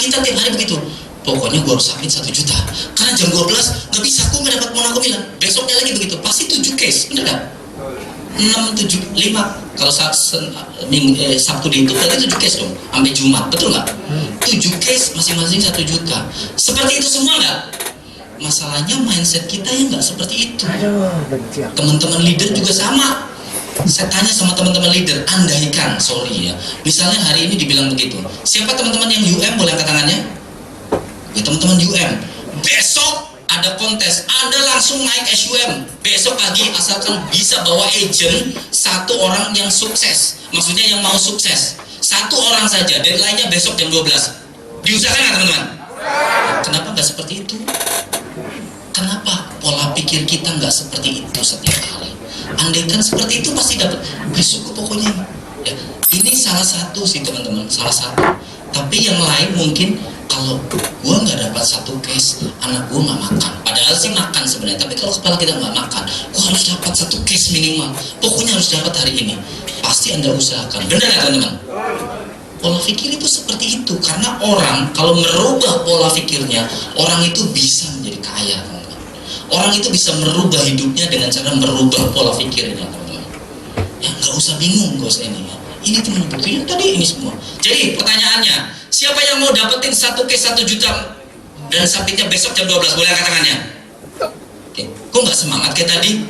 kita tiap hari begitu. Pokoknya gue harus submit 1 juta. Karena jam 12 nggak bisa, gue nggak dapat Monaco Milan. Besoknya lagi begitu, pasti 7 case, bener nggak? 6, 7, 5. Kalau Sabtu di itu berarti 7 case dong, sampai Jumat, betul nggak? 7 case masing-masing 1 juta. Seperti itu semua nggak? Masalahnya mindset kita yang nggak seperti itu. Teman-teman leader juga sama. Saya tanya sama teman-teman leader, andaikan, sorry ya, misalnya hari ini dibilang begitu. Siapa teman-teman yang UM boleh angkat tangannya? Ya teman-teman UM. Besok ada kontes, Anda langsung naik SUM besok pagi asalkan bisa bawa agent 1 orang yang sukses. Maksudnya yang mau sukses 1 orang saja, deadline-nya besok jam 12. Diusahakan nggak teman-teman? Kenapa nggak seperti itu? Kenapa pola pikir kita nggak seperti itu setiap hari? Andaikan seperti itu pasti dapat besok pokoknya ya. Ini salah satu sih teman-teman, salah satu. Tapi yang lain mungkin kalau gua nggak dapat 1 case, anak gua nggak makan. Padahal sih makan sebenarnya, tapi kalau kepala kita nggak makan, gua harus dapat 1 case minimal. Pokoknya harus dapat hari ini. Pasti Anda usahakan. Benar nggak teman-teman? Pola pikir itu seperti itu. Karena orang kalau merubah pola pikirnya, orang itu bisa menjadi kaya, teman-teman. Orang itu bisa merubah hidupnya dengan cara merubah pola pikirnya, teman-teman. Ya nggak usah bingung, gak usah ini ya. Ini teman buktinya tadi ini semua. Jadi pertanyaannya, siapa yang mau dapetin 1 case 1 juta dan submitnya besok jam 12? Boleh angkat tangannya? Oke. Kok nggak semangat kayak tadi?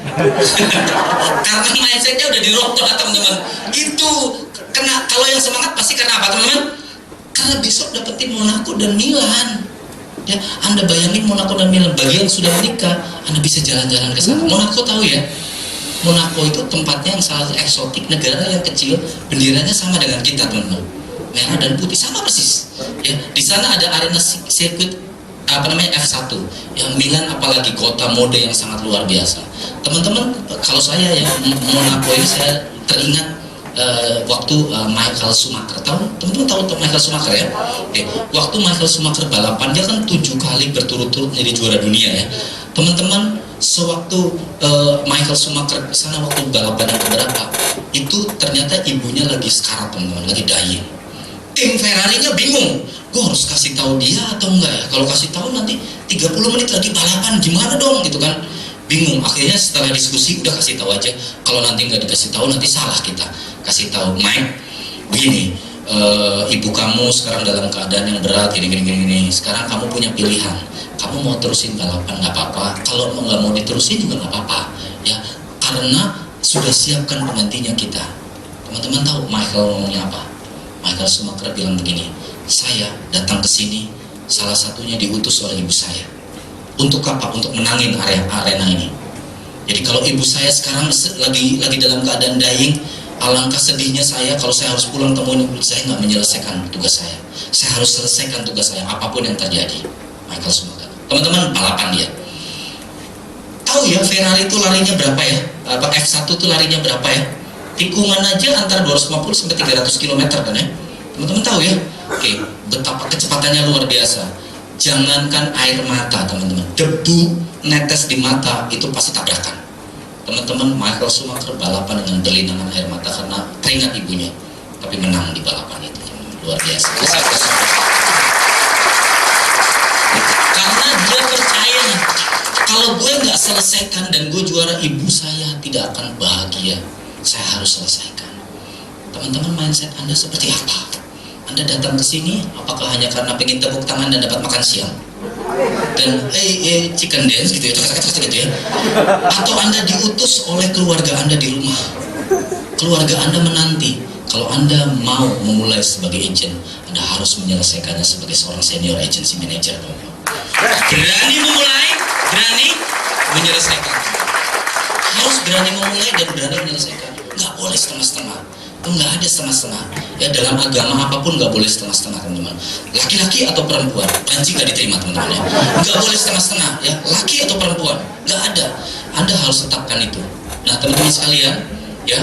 Karena mindsetnya udah dirobah teman-teman. Itu kena, kalau yang semangat pasti karena apa teman-teman? Karena besok dapetin Monaco dan Milan. Ya, Anda bayangin Monaco dan Milan. Bagi yang sudah menikah, Anda bisa jalan-jalan ke sana. Monaco tahu ya? Monaco itu tempatnya yang sangat eksotik, negara yang kecil, benderanya sama dengan kita teman-teman, merah dan putih sama persis. Ya, di sana ada arena sirkuit apa namanya F1. Yang Milan apalagi kota mode yang sangat luar biasa. Teman-teman, kalau saya ya Monaco ini saya teringat waktu Michael Schumacher. Teman-teman tahu Michael Schumacher ya? Oke. Waktu Michael Schumacher balapan dia kan 7 kali berturut-turut menjadi juara dunia ya. Teman-teman, sewaktu Michael Schumacher ke sana waktu balapan yang keberapa, itu ternyata ibunya lagi sekarat teman-teman, lagi dying. Tim Ferrari-nya bingung, gue harus kasih tahu dia atau enggak ya? Kalau kasih tahu nanti 30 menit lagi balapan gimana dong gitu kan? Bingung. Akhirnya setelah diskusi udah kasih tahu aja. Kalau nanti nggak dikasih tahu nanti salah kita. Kasih tahu, Mike, begini, ibu kamu sekarang dalam keadaan yang berat, gini. Sekarang kamu punya pilihan. Kamu mau terusin balapan nggak apa-apa. Kalau nggak mau diterusin juga nggak apa-apa. Ya, karena sudah siapkan penggantinya kita. Teman-teman tahu Michael ngomongnya apa? Michael Schumacher bilang begini, saya datang ke sini salah satunya diutus oleh ibu saya. Untuk apa? Untuk menangin arena ini. Jadi kalau ibu saya sekarang lagi dalam keadaan dying, alangkah sedihnya saya kalau saya harus pulang temuin ibu saya nggak menyelesaikan tugas saya. Saya harus selesaikan tugas saya apapun yang terjadi. Michael Schumacher. Teman-teman, balapan dia. Tahu ya Ferrari itu larinya berapa ya? F1 itu larinya berapa ya? Tikungan aja antara 250 sampai 300 km kan ya? Teman-teman tahu ya? Oke, betapa kecepatannya luar biasa. Jangankan air mata teman-teman, debu netes di mata itu pasti tabrakan. Teman-teman, Michael Schumacher balapan dengan berlinangan air mata karena teringat ibunya, tapi menang di balapan itu. Luar biasa. Karena dia percaya, kalau gue nggak selesaikan dan gue juara, ibu saya tidak akan bahagia. Saya harus selesaikan. Teman-teman, mindset Anda seperti apa? Anda datang ke sini, apakah hanya karena pengen tepuk tangan dan dapat makan siang? Dan chicken dance gitu ya, gitu ya? Atau Anda diutus oleh keluarga Anda di rumah? Keluarga Anda menanti. Kalau Anda mau memulai sebagai agent, Anda harus menyelesaikannya sebagai seorang senior agency manager. Berani memulai, berani menyelesaikan. Harus berani memulai dan berani menyelesaikan. Nggak boleh setengah-setengah. Itu nggak ada setengah-setengah. Ya, dalam agama apapun nggak boleh setengah-setengah teman-teman. Laki-laki atau perempuan, banci nggak diterima teman-teman ya. Nggak boleh setengah-setengah ya. Laki atau perempuan, nggak ada. Anda harus tetapkan itu. Nah teman-teman sekalian, ya.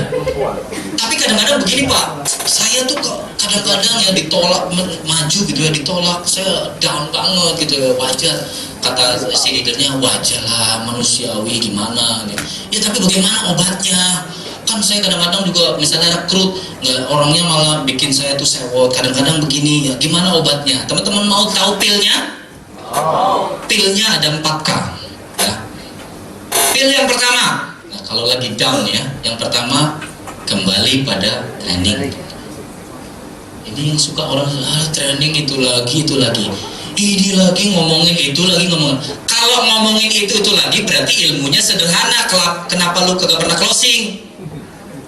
Tapi kadang-kadang begini Pak, saya tuh kok kadang-kadang ya ditolak maju gitu ya, ditolak, saya down banget gitu ya, wajar. Kata si leadernya, wajar lah, manusiawi gimana gitu. Ya tapi bagaimana obatnya? Bahkan saya kadang-kadang juga misalnya rekrut, nggak, orangnya malah bikin saya tuh sewot, kadang-kadang begini, ya gimana obatnya? Teman-teman mau tahu pilnya? Pilnya ada 4K ya. Pil yang pertama, nah kalau lagi down ya, yang pertama kembali pada training. Ini yang suka orang, training itu lagi, ini lagi ngomongin itu lagi ngomongin. Kalau ngomongin itu lagi berarti ilmunya sederhana. Kenapa lu kagak pernah closing?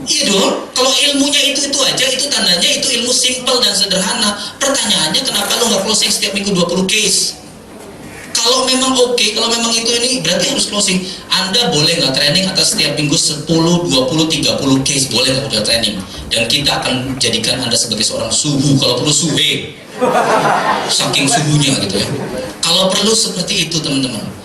Iya dong. Kalau ilmunya itu aja, itu tandanya itu ilmu simple dan sederhana. Pertanyaannya kenapa lu nggak closing setiap minggu 20 case? Kalau memang oke, kalau memang itu ini berarti harus closing. Anda boleh nggak training atas setiap minggu 10, 20, 30 case, boleh nggak udah training? Dan kita akan jadikan Anda sebagai seorang suhu, kalau perlu suhe, saking suhunya gitu ya. Kalau perlu seperti itu teman-teman.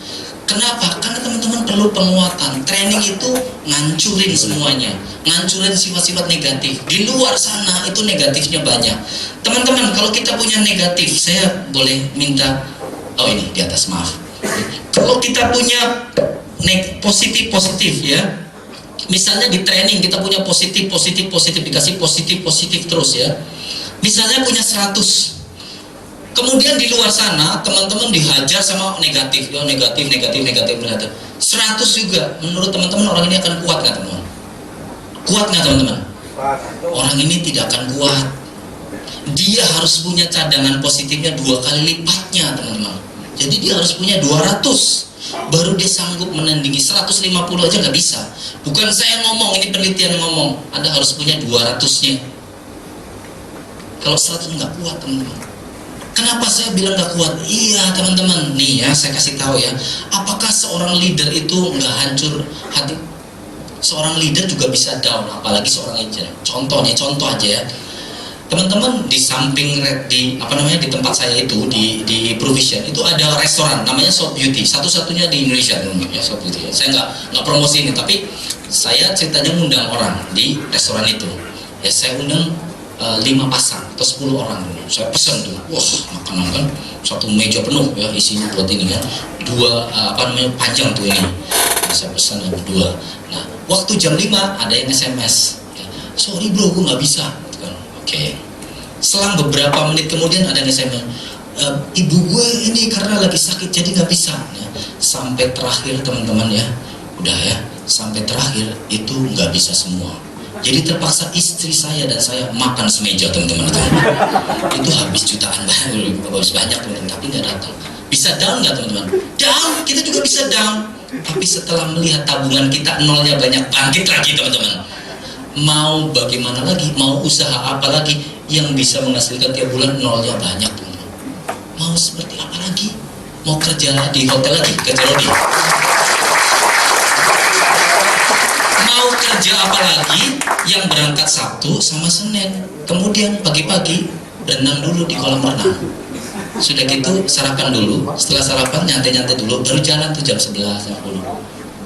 Kenapa? Karena teman-teman perlu penguatan. Training itu ngancurin semuanya, ngancurin sifat-sifat negatif. Di luar sana itu negatifnya banyak. Teman-teman, kalau kita punya negatif, saya boleh minta. Oh ini di atas, maaf. Kalau kita punya positif ya, misalnya di training kita punya positif dikasih positif terus ya. Misalnya punya 100, kemudian di luar sana teman-teman dihajar sama negatif, ya negatif. 100 juga, menurut teman-teman orang ini akan kuat nggak teman-teman? Kuat nggak teman-teman? Orang ini tidak akan kuat. Dia harus punya cadangan positifnya 2 kali lipatnya teman-teman. Jadi dia harus punya 200, baru dia sanggup menandingi. 150 aja nggak bisa. Bukan saya ngomong, ini penelitian ngomong. Anda harus punya 200-nya. Kalau 100 nggak kuat teman-teman. Kenapa saya bilang nggak kuat? Iya teman-teman, nih ya saya kasih tahu ya. Apakah seorang leader itu nggak hancur hati? Seorang leader juga bisa down, apalagi seorang agent. Contoh aja ya. Teman-teman, di samping di tempat saya itu di Provision itu ada restoran namanya Shop Beauty, satu-satunya di Indonesia ya, Shop Beauty. Saya nggak promosi ini, tapi saya ceritanya ngundang orang di restoran itu. Ya saya undang 5 pasang atau 10 orang. Saya pesan tuh, wah makanan kan satu meja penuh ya isinya buat ini kan. 2 panjang tuh ini. Nah, saya pesan yang 2. Nah waktu jam 5 ada yang SMS. Ya, sorry bro, gue nggak bisa. Oke. Selang beberapa menit kemudian ada yang saya bilang, ibu gue ini karena lagi sakit jadi nggak bisa. Ya, sampai terakhir teman-teman ya, udah ya, sampai terakhir itu nggak bisa semua. Jadi terpaksa istri saya dan saya makan semeja teman-teman itu habis jutaan banyak teman-teman, tapi nggak datang. Bisa down nggak teman-teman? Down, kita juga bisa down. Tapi setelah melihat tabungan kita nolnya banyak, bangkit lagi teman-teman. Mau bagaimana lagi, mau usaha apa lagi yang bisa menghasilkan tiap bulan nolnya banyak teman-teman. Mau seperti apa lagi? Mau kerja di hotel lagi, kerja lagi. Mau kerja apa lagi yang berangkat Sabtu sama Senin, kemudian pagi-pagi berenang dulu di kolam renang. Sudah gitu sarapan dulu, setelah sarapan nyantai-nyantai dulu, baru jalan tuh jam 11, jam 10.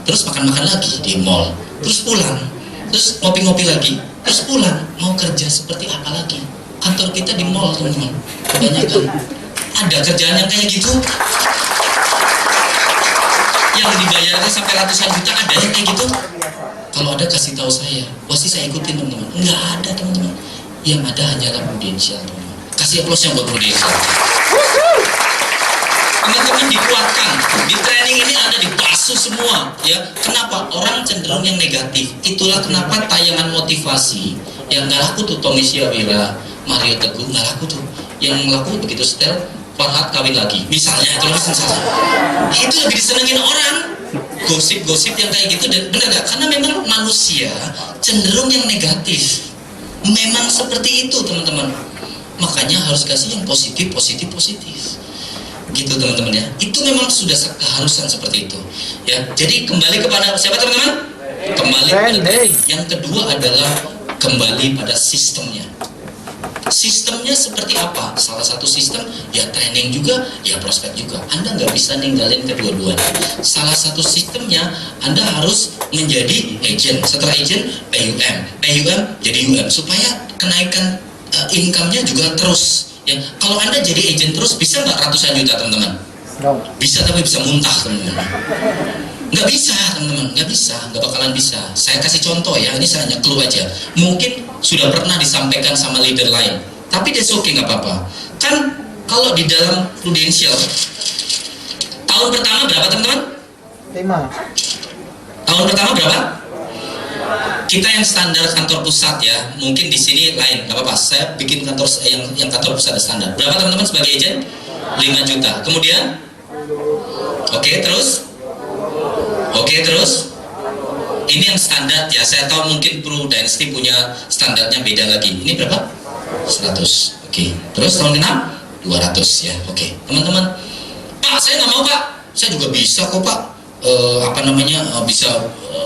Terus makan-makan lagi di mall, terus pulang. Terus ngopi-ngopi lagi, terus pulang. Mau kerja seperti apa lagi? Kantor kita di mall teman-teman, kebanyakan. Ada kerjaan yang kayak gitu, yang dibayarnya sampai ratusan juta, ada yang kayak gitu. Kalau ada kasih tahu saya, pasti saya ikutin teman-teman. Enggak ada teman-teman. Yang ada hanyalah prudensial teman-teman. Kasih aplaus yang buat prudensial. Teman-teman dikuatkan. Di training ini Anda dibasuh semua ya. Kenapa? Orang cenderung yang negatif. Itulah kenapa tayangan motivasi yang nggak laku tuh Tommy Siawira, Mario Teguh nggak laku tuh. Yang laku begitu setel, Farhad kawin lagi. Misalnya itu lebih sensasi. Itu lebih disenengin orang. Gosip-gosip yang kayak gitu, dan benar nggak? Karena memang manusia cenderung yang negatif. Memang seperti itu teman-teman. Makanya harus kasih yang positif. Gitu teman-teman ya. Itu memang sudah keharusan seperti itu. Ya. Jadi kembali kepada siapa teman-teman? Kembali pada yang kedua adalah kembali pada sistemnya. Sistemnya seperti apa? Salah satu sistem ya training juga, ya prospek juga. Anda nggak bisa ninggalin kedua-duanya. Salah satu sistemnya Anda harus menjadi agent. Setelah agent, PUM jadi UM supaya kenaikan income-nya juga terus. Ya, kalau Anda jadi agent terus bisa nggak ratusan juta teman-teman? Bisa, tapi bisa muntah teman-teman. Nggak bisa. teman-teman, nggak bisa, nggak bakalan bisa. Saya kasih contoh ya, ini saya hanya clue aja. Mungkin sudah pernah disampaikan sama leader lain, tapi that's okay, nggak apa-apa. Kan kalau di dalam prudensial, tahun pertama berapa teman-teman? 5. Tahun pertama berapa? Kita yang standar kantor pusat ya, mungkin di sini lain, nggak apa-apa. Saya bikin kantor yang kantor pusat standar. Berapa teman-teman sebagai agent? 5 juta. Kemudian, oke, terus. Ini yang standar ya. Saya tahu mungkin Prudential punya standarnya beda lagi. Ini berapa? 100. Oke. Terus tahun ke-6 200 ya. Oke. Teman-teman, Pak, saya nggak mau, Pak. Saya juga bisa kok, Pak. Bisa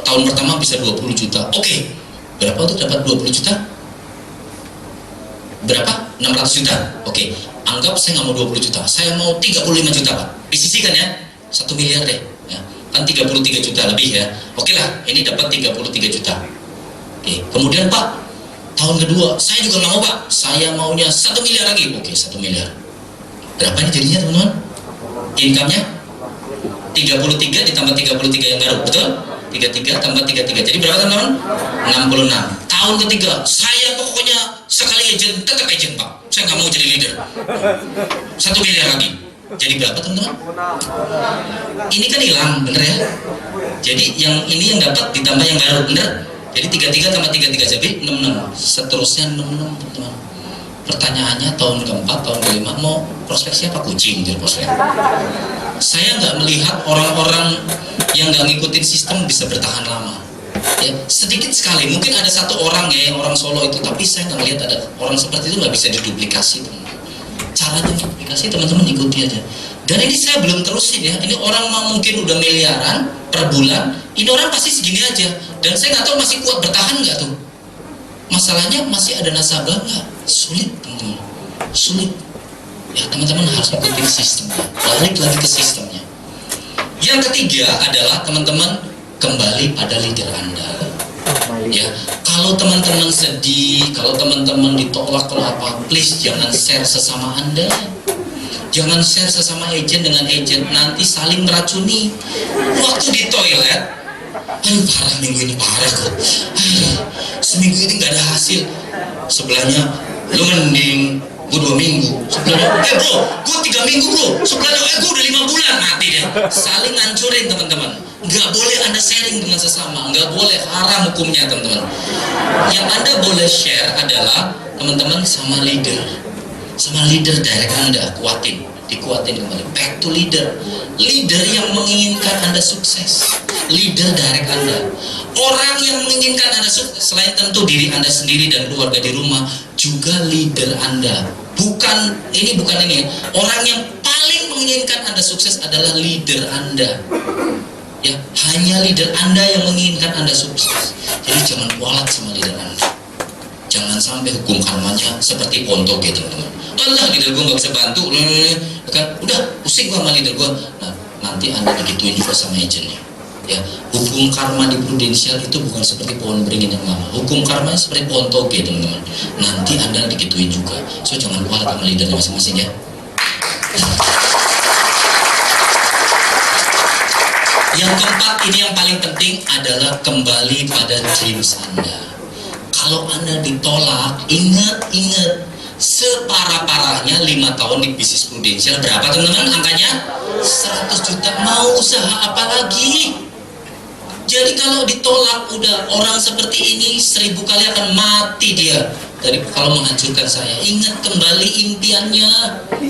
tahun pertama bisa 20 juta. Oke. Berapa untuk dapat 20 juta? Berapa? 600 juta. Oke. Anggap saya nggak mau 20 juta. Saya mau 35 juta, Pak. Disisihkan ya. 1 miliar deh. Ya. Kan 33 juta lebih ya. Oke lah, ini dapat 33 juta. Oke. Kemudian, Pak, tahun kedua, saya juga nggak mau, Pak. Saya maunya 1 miliar lagi. Oke, 1 miliar. Berapa ini jadinya, teman-teman? Income-nya 33 ditambah 33 yang baru, betul? 33 tambah 33. Jadi berapa, teman-teman? 66. Tahun ketiga, saya pokoknya sekali agent, tetap agent, Pak. Saya nggak mau jadi leader. 1 miliar lagi. Jadi berapa, teman-teman? Ini kan hilang, bener ya? Jadi yang ini yang dapat ditambah yang baru, bener? Jadi 33 tambah 33 jadi 66. Seterusnya 66, teman-teman. Pertanyaannya tahun keempat, tahun kelima mau prospek siapa? Kucing jadi prospek. Saya nggak melihat orang-orang yang nggak ngikutin sistem bisa bertahan lama. Ya, sedikit sekali, mungkin ada satu orang ya, orang Solo itu, tapi saya nggak melihat ada orang seperti itu nggak bisa diduplikasi, teman-teman. Caranya duplikasi, teman-teman ikuti aja. Dan ini saya belum terusin ya, ini orang mungkin udah miliaran per bulan, ini orang pasti segini aja. Dan saya nggak tahu masih kuat bertahan nggak tuh. Masalahnya masih ada nasabah nggak? Sulit, teman-teman. Sulit. Ya, teman-teman harus ikutin sistemnya. Balik lagi ke sistemnya. Yang ketiga adalah teman-teman kembali pada leader Anda. Ya, kalau teman-teman sedih, kalau teman-teman ditolak, kalau apa, please jangan share sesama Anda. Jangan share sesama agent dengan agent, nanti saling meracuni. Waktu di toilet, aduh parah minggu ini, parah kok. Seminggu ini nggak ada hasil. Sebelahnya, lu mending gue 2 minggu. Sebelahnya, bro, gue 3 minggu bro. Sebelahnya, gue udah 5 bulan, mati deh. Saling ngancurin, teman-teman. Nggak boleh Anda sharing dengan sesama, nggak boleh, haram hukumnya, teman-teman. Yang Anda boleh share adalah teman-teman sama leader direct Anda, dikuatin kembali, back to leader yang menginginkan Anda sukses, leader direct Anda, orang yang menginginkan Anda sukses. Selain tentu diri Anda sendiri dan keluarga di rumah, juga leader Anda. Bukan ini, orang yang paling menginginkan Anda sukses adalah leader Anda. Ya, hanya leader Anda yang menginginkan Anda sukses. Jadi jangan kualat sama leader Anda. Jangan sampai hukum karmanya seperti Ponto gitu, teman-teman. Allah, leader gue nggak bisa bantu, kan? Udah pusing gua sama leader gua. Nah, nanti Anda digituin juga sama agentnya. Ya, hukum karma di Prudential itu bukan seperti pohon beringin yang lama. Hukum karma seperti pohon toge, teman-teman. Nanti Anda digituin juga. So jangan kualat sama leadernya masing-masing ya. Yang keempat, ini yang paling penting adalah kembali pada dreams Anda. Kalau Anda ditolak, ingat, separah-parahnya 5 tahun di bisnis Prudential berapa, teman-teman? Angkanya 100 juta. Mau usaha apa lagi? Jadi kalau ditolak, udah orang seperti ini 1000 kali akan mati dia dari kalau menghancurkan saya. Ingat kembali impiannya.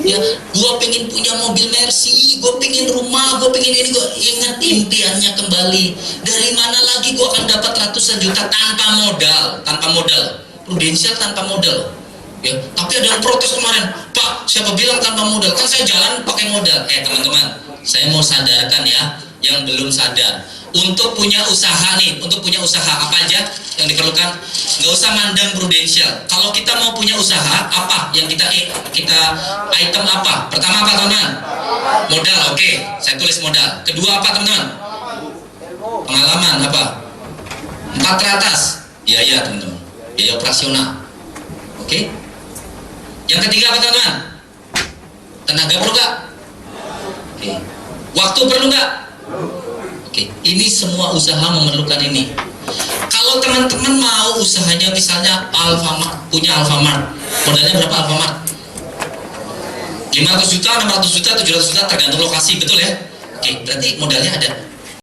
Ya, gua pengen punya mobil Mercy, gua pengen rumah, gua pengen ini, gua ingat impiannya kembali. Dari mana lagi gua akan dapat ratusan juta tanpa modal? Prudential tanpa modal. Ya, tapi ada yang protes kemarin, Pak, siapa bilang tanpa modal? Kan saya jalan pakai modal. Teman-teman, saya mau sadarkan ya, yang belum sadar. Untuk punya usaha nih, apa aja yang diperlukan? Nggak usah mandang Prudential. Kalau kita mau punya usaha, apa yang kita item apa? Pertama apa, teman-teman? Modal, oke. Saya tulis modal. Kedua apa, teman-teman? Pengalaman, apa? 4 teratas, biaya, teman-teman. Biaya operasional. Oke. Yang ketiga apa, teman-teman? Tenaga perlu nggak? Oke. Waktu perlu nggak? Oke, ini semua usaha memerlukan ini. Kalau teman-teman mau usahanya misalnya Alfamart, punya Alfamart, modalnya berapa Alfamart? 500 juta, 600 juta, 700 juta tergantung lokasi, betul ya? Oke, berarti modalnya ada.